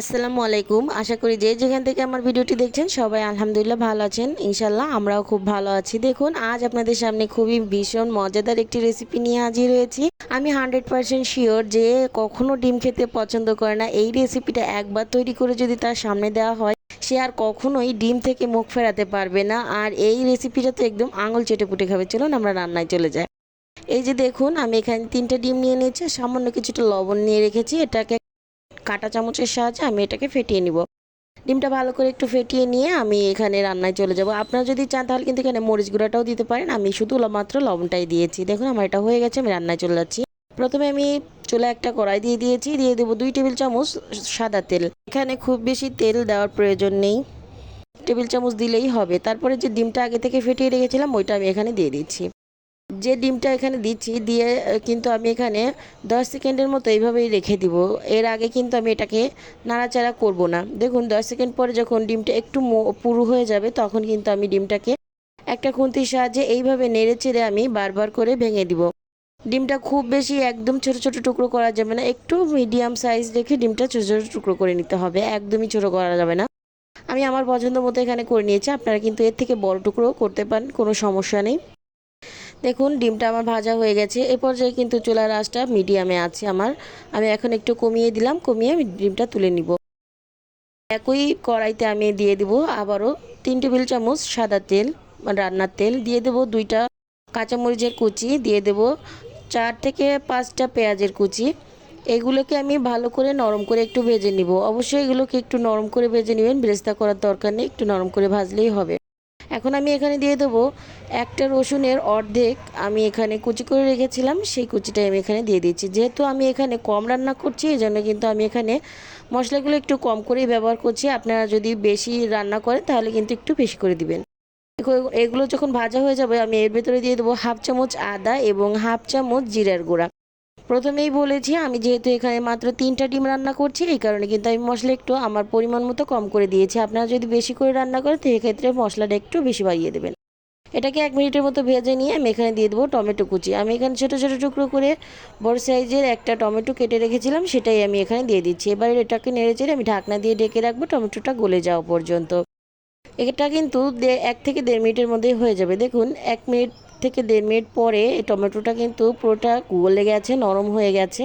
আসসালামু আলাইকুম। আশা করি যে যেখান থেকে আমার ভিডিওটি দেখছেন সবাই আলহামদুলিল্লাহ ভালো আছেন। ইনশাল্লাহ আমরাও খুব ভালো আছি। দেখুন আজ আপনাদের সামনে খুবই ভীষণ মজাদার একটি রেসিপি নিয়ে হাজির হয়েছি। আমি 100% শিওর যে কখনো ডিম খেতে পছন্দ করে না, এই রেসিপিটা একবার তৈরি করে যদি তার সামনে দেওয়া হয় সে আর কখনোই ডিম থেকে মুখ ফেরাতে পারবে না। আর এই রেসিপিটা তো একদম আঙুল চেটে পুটে খাবে। চলুন আমরা রান্নায় চলে যাই। এই যে দেখুন আমি এখানে 3টা ডিম নিয়ে নিয়েছি, সামান্য কিছুটা লবণ নিয়ে রেখেছি। এটাকে কাঁটা চামচের সাহায্যে আমি এটাকে ফেটিয়ে নিব। ডিমটা ভালো করে একটু ফেটিয়ে নিয়ে আমি এখানে রান্নায় চলে যাব। আপনারা যদি চান তাহলে কিন্তু এখানে মরিচ গুঁড়াটাও দিতে পারেন, আমি শুধু মাত্র লবণটাই দিয়েছি। দেখুন আমার এটা হয়ে গেছে, আমি রান্নায় চলে যাচ্ছি। প্রথমে আমি চুলা একটা কড়াই দিয়ে দিয়েছি, দিয়ে দেবো 2 টেবিল চামচ সাদা তেল। এখানে খুব বেশি তেল দেওয়ার প্রয়োজন নেই, টেবিল চামচ দিলেই হবে। তারপরে যে ডিমটা আগে থেকে ফেটিয়ে রেখেছিলাম ওইটা আমি এখানে দিয়ে দিচ্ছি। যে ডিমটা এখানে দিচ্ছি দিয়ে কিন্তু আমি এখানে 10 সেকেন্ডের মতো এইভাবেই রেখে দিব। এর আগে কিন্তু আমি এটাকে নাড়াচাড়া করব না। দেখুন 10 সেকেন্ড পরে যখন ডিমটা একটু পুরু হয়ে যাবে তখন কিন্তু আমি ডিমটাকে একটা খুন্তির সাহায্যে এইভাবে নেড়ে চেড়ে আমি বারবার করে ভেঙে দিব। ডিমটা খুব বেশি একদম ছোট ছোট টুকরো করা যাবে না, একটু মিডিয়াম সাইজ রেখে ডিমটা ছোট ছোট টুকরো করে নিতে হবে, একদমই ছোট করা যাবে না। আমি আমার পছন্দ মতো এখানে করে নিয়েছি, আপনারা কিন্তু এর থেকে বড় টুকরো করতে পারেন, কোনো সমস্যা নেই। দেখুন ডিমটা আমার ভাজা হয়ে গেছে। এ পর্যায়ে কিন্তু চুলার আঁচটা মিডিয়ামে আছে আমার। আমি এখন একটু কমিয়ে দিলাম, কমিয়ে আমি ডিমটা তুলে নিব। একই কড়াইতে আমি দিয়ে দিব আবারও 3 টেবিল চামচ সাদা তেল, রান্নার তেল। দিয়ে দেব 2টা কাঁচামরিচের কুচি, দিয়ে দেব 4 থেকে 5টা পেঁয়াজের কুচি। এগুলোকে আমি ভালো করে নরম করে একটু ভেজে নিব। অবশ্যই এগুলোকে একটু নরম করে ভেজে নেবেন, বেরেস্তা করার দরকার নেই, একটু নরম করে ভাজলেই হবে। এখন আমি এখানে দিয়ে দেবো একটা রসুনের অর্ধেক, আমি এখানে কুচি করে রেখেছিলাম সেই কুচিটাই আমি এখানে দিয়ে দিচ্ছি। যেহেতু আমি এখানে কম রান্না করছি এই জন্য কিন্তু আমি এখানে মশলাগুলো একটু কম করেই ব্যবহার করছি। আপনারা যদি বেশি রান্না করেন তাহলে কিন্তু একটু বেশি করে দিবেন। এগুলো যখন ভাজা হয়ে যাবে আমি এর ভেতরে দিয়ে দেবো হাফ চামচ আদা এবং হাফ চামচ জিরার গুঁড়া। প্রথমেই বলেছি আমি যেহেতু এখানে মাত্র 3টা ডিম রান্না করছি এই কারণে কিন্তু আমি মশলা একটু আমার পরিমাণ মতো কম করে দিয়েছি। আপনারা যদি বেশি করে রান্না করেন তো এক্ষেত্রে মশলাটা একটু বেশি বাড়িয়ে দেবেন। এটাকে 1 মিনিটের মতো ভেজে নিয়ে আমি এখানে দিয়ে দেবো টমেটো কুচি। আমি এখানে ছোটো ছোটো টুকরো করে বড় সাইজের একটা টমেটো কেটে রেখেছিলাম, সেটাই আমি এখানে দিয়ে দিচ্ছি। এবার এটাকে নেড়ে চেড়ে আমি ঢাকনা দিয়ে ঢেকে রাখবো টমেটোটা গলে যাওয়া পর্যন্ত। এটা কিন্তু 1 থেকে 1.5 মিনিটের মধ্যেই হয়ে যাবে। দেখুন 1 মিনিট থেকে 1.5 মিনিট পরে এই টমেটোটা কিন্তু পুরোটা গলে গেছে, নরম হয়ে গেছে।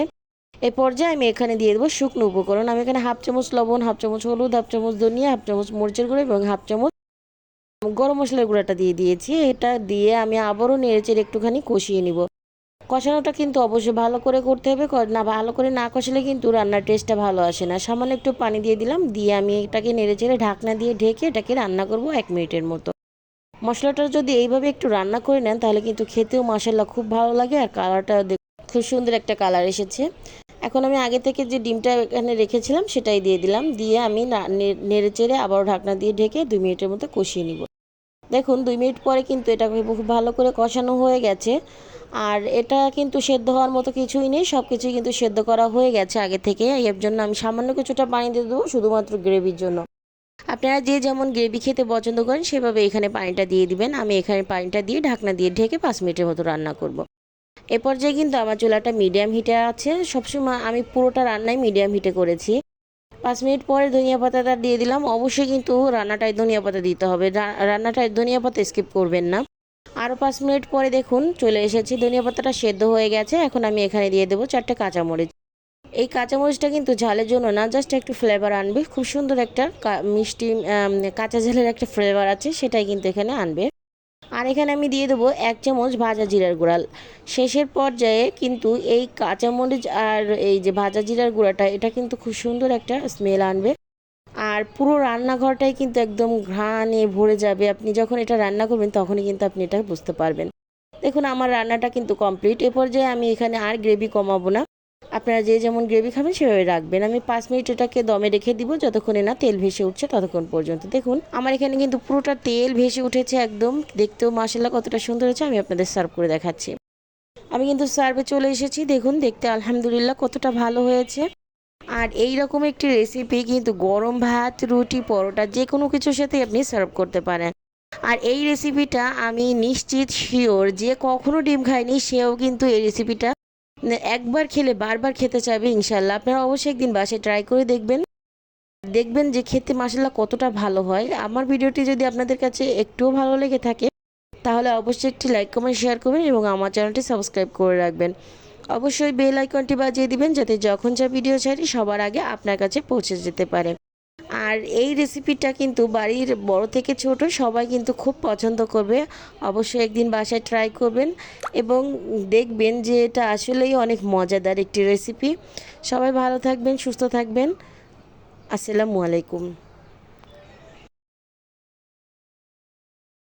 এই পর্যায়ে আমি এখানে দিয়ে দেবো শুকনো উপকরণ। আমি এখানে হাফ চামচ লবণ, হাফ চামচ হলুদ, হাফ চামচ ধনিয়া, হাফ চামচ মরিচের গুঁড়ো এবং হাফ চামচ গরম মশলার গুঁড়াটা দিয়ে দিয়েছি। এটা দিয়ে আমি আবারও নেড়েচেড়ে একটুখানি কষিয়ে নিব। কষানোটা কিন্তু অবশ্যই ভালো করে করতে হবে, না ভালো করে না কষালে কিন্তু রান্নার টেস্টটা ভালো আসে না। সামান্য একটু পানি দিয়ে দিলাম, দিয়ে আমি এটাকে নেড়েচেড়ে ঢাকনা দিয়ে ঢেকে এটাকে রান্না করব 1 মিনিটের মতো। মশলাটা যদি এইভাবে একটু রান্না করে নেন তাহলে কিন্তু খেতেও মাশাআল্লাহ খুব ভালো লাগে, আর কালারটা খুব সুন্দর একটা কালার এসেছে। এখন আমি আগে থেকে যে ডিমটা এখানে রেখেছিলাম সেটাই দিয়ে দিলাম, দিয়ে আমি নেড়েচেড়ে আবারও ঢাকনা দিয়ে ঢেকে 2 মিনিটের মতো কষিয়ে নিব। দেখুন 2 মিনিট পরে কিন্তু এটা খুব ভালো করে কষানো হয়ে গেছে। আর এটা কিন্তু সেদ্ধ হওয়ার মতো কিছুই নেই, সব কিছুই কিন্তু সেদ্ধ করা হয়ে গেছে আগে থেকে। এর জন্য আমি সামান্য কিছুটা পানি দিয়ে দেবো শুধুমাত্র গ্রেভির জন্য। আপনারা যে যেমন গ্রেভি খেতে পছন্দ করেন সেভাবে এখানে পানিটা দিয়ে দিবেন। আমি এখানে পানিটা দিয়ে ঢাকনা দিয়ে ঢেকে 5 মিনিটের মতো রান্না করব। এ পর্যায়ে কিন্তু আমার চুলাটা মিডিয়াম হিটে আছে, সবসময় আমি পুরোটা রান্নাই মিডিয়াম হিটে করেছি। 5 মিনিট পরে ধনিয়া পাতাটা দিয়ে দিলাম। অবশ্যই কিন্তু রান্নাটায় ধনিয়া পাতা দিতে হবে, রান্নাটায় ধনিয়া পাতা স্কিপ করবেন না। আরও 5 মিনিট পরে দেখুন চলে এসেছি, ধনিয়া পাতাটা সেদ্ধ হয়ে গেছে। এখন আমি এখানে দিয়ে দেবো 4টে কাঁচামরিচ। এই কাঁচামরিচটা কিন্তু ঝালের জন্য না, জাস্ট একটু ফ্লেভার আনবে, খুব সুন্দর একটা মিষ্টি কাঁচা ঝালের একটা ফ্লেভার আছে সেটাই কিন্তু এখানে আনবে। আর এখানে আমি দিয়ে দেবো 1 চামচ ভাজা জিরার গুঁড়া। শেষের পর্যায়ে কিন্তু এই কাঁচামরিচ আর এই যে ভাজা জিরার গুঁড়াটা এটা কিন্তু খুব সুন্দর একটা স্মেল আনবে। আর পুরো রান্নাঘরটাই কিন্তু একদম ঘ্রাণে ভরে যাবে, আপনি যখন এটা রান্না করবেন তখনই কিন্তু আপনি এটা বুঝতে পারবেন। দেখুন আমার রান্নাটা কিন্তু কমপ্লিট। এ পর্যায়ে আমি এখানে আর গ্রেভি কমাবো না, আপনারা যে যেমন গ্রেভি খাবেন সেভাবে রাখবেন। আমি 5 মিনিট এটাকে দমে রেখে দিব যতক্ষণে না তেল ভেসে উঠছে ততক্ষণ পর্যন্ত। দেখুন আমার এখানে কিন্তু পুরোটা তেল ভেসে উঠেছে একদম, দেখতেও মাশাআল্লাহ কতটা সুন্দর হয়েছে। আমি আপনাদের সার্ভ করে দেখাচ্ছি। আমি কিন্তু সার্ভে চলে এসেছি, দেখুন দেখতে আলহামদুলিল্লাহ কতটা ভালো হয়েছে। আর এই রকম একটি রেসিপি কিন্তু গরম ভাত, রুটি, পরোটা যে কোনো কিছুর সাথে আপনি সার্ভ করতে পারেন। আর এই রেসিপিটা আমি নিশ্চিত শিওর যে কখনো ডিম খায়নি সেও কিন্তু এই রেসিপিটা একবার খেলে বারবার খেতে চাইবে ইনশাল্লাহ। আপনারা অবশ্যই একদিন বাসায় ট্রাই করে দেখবেন। দেখবেন যে খেতে মাসাল্লাহ কতটা ভালো হয়। আমার ভিডিওটি যদি আপনাদের কাছে একটুও ভালো লেগে থাকে তাহলে অবশ্যই একটি লাইক কমেন্ট শেয়ার করবেন এবং আমার চ্যানেলটি সাবস্ক্রাইব করে রাখবেন। অবশ্যই বেল আইকনটি বাজিয়ে দিবেন যাতে যখন যা ভিডিও ছাড়ি সবার আগে আপনার কাছে পৌঁছে যেতে পারে। আর এই রেসিপিটা কিন্তু বাড়ির বড় থেকে ছোট সবাই কিন্তু খুব পছন্দ করবে। অবশ্যই একদিন বাসায় ট্রাই করবেন এবং দেখবেন যে এটা আসলেই অনেক মজাদার একটি রেসিপি। সবাই ভালো থাকবেন, সুস্থ থাকবেন। আসসালামু আলাইকুম।